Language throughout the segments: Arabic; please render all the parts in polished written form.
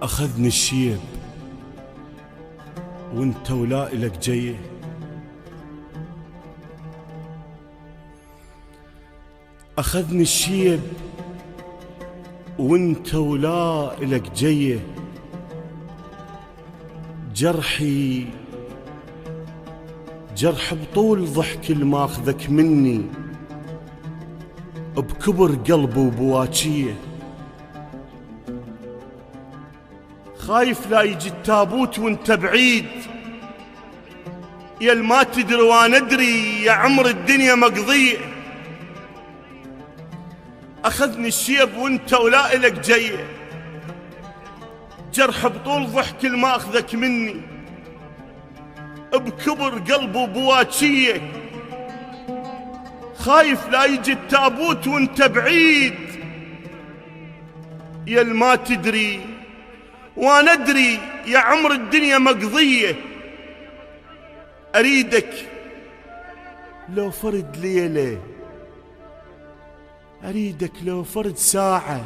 أخذني الشيب وانت ولا إلك جيه، أخذني الشيب وانت ولا إلك جيه، جرحي جرح بطول ضحك الماخذك مني، بكبر قلبي وبواجيه، خايف لا يجي التابوت وانت بعيد، يا ما تدري وانا ادري يا عمر الدنيا مقضيه، اخذني الشيب وانت ولا الك جيه، جرح بطول ضحك الماخذك مني، بكبر قلبي وبواجيه، خايف لا يجي التابوت وانت بعيد، يا ما تدري وانا ادري يا عمر الدنيا مقضيه، اريدك لو فرد ليله، اريدك لو فرد ساعه،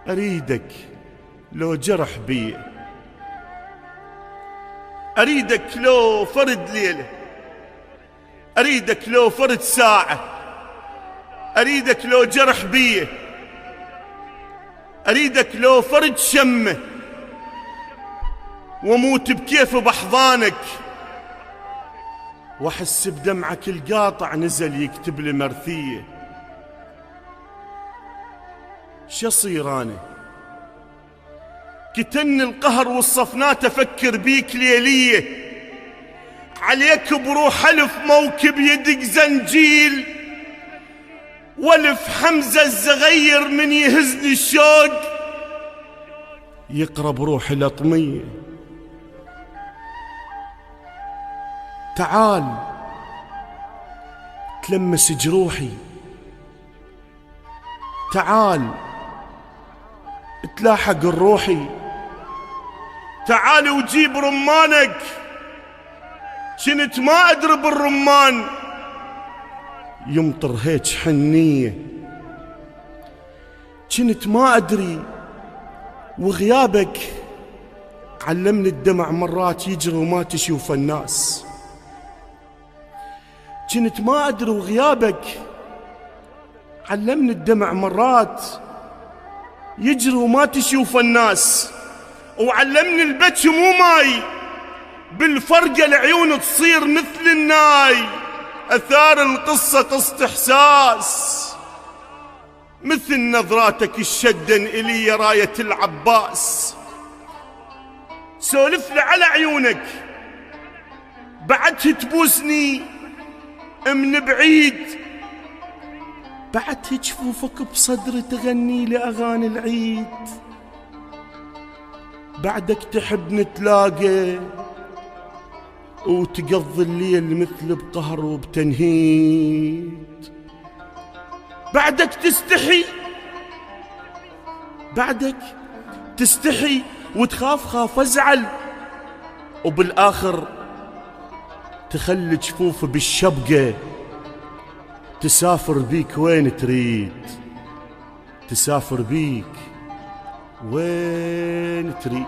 اريدك لو جرح بي، اريدك لو فرد ليله، اريدك لو فرد ساعه، اريدك لو جرح بي، أريدك لو فرد شمه، واموت بكيف بأحضانك، واحس بدمعك القاطع نزل يكتب لي مرثية، شصير أنا كتن القهر والصفنات أفكر بيك ليلية، عليك بروح ألف موكب يدق زنجيل، والف حمزة الزغير من يهزني الشوق، يقرب روحي الأطمية، تعال تلمس جروحي، تعال تلاحق الروحي، تعال وجيب رمانك، كنت ما أدري بالرمان يمطر هيك حنية، كنت ما أدري وغيابك علمني الدمع مرات يجري وما تشوف الناس، كنت ما أدري وغيابك علمني الدمع مرات يجري وما تشوف الناس، وعلمني البكي مو ماي، بالفرقة العيون تصير مثل الناي، أثار القصة قصة إحساس، مثل نظراتك الشدن إلي راية العباس، سولف لي على عيونك بعدها تبوسني من بعيد، بعدها جفوفك بصدري تغني لي أغاني العيد، بعدك تحب نتلاقى وتقضي الليل مثل بقهر وبتنهيد، بعدك تستحي، بعدك تستحي وتخاف خاف أزعل، وبالآخر تخلي جفوف بالشبقة تسافر بيك وين تريد، تسافر بيك وين تريد.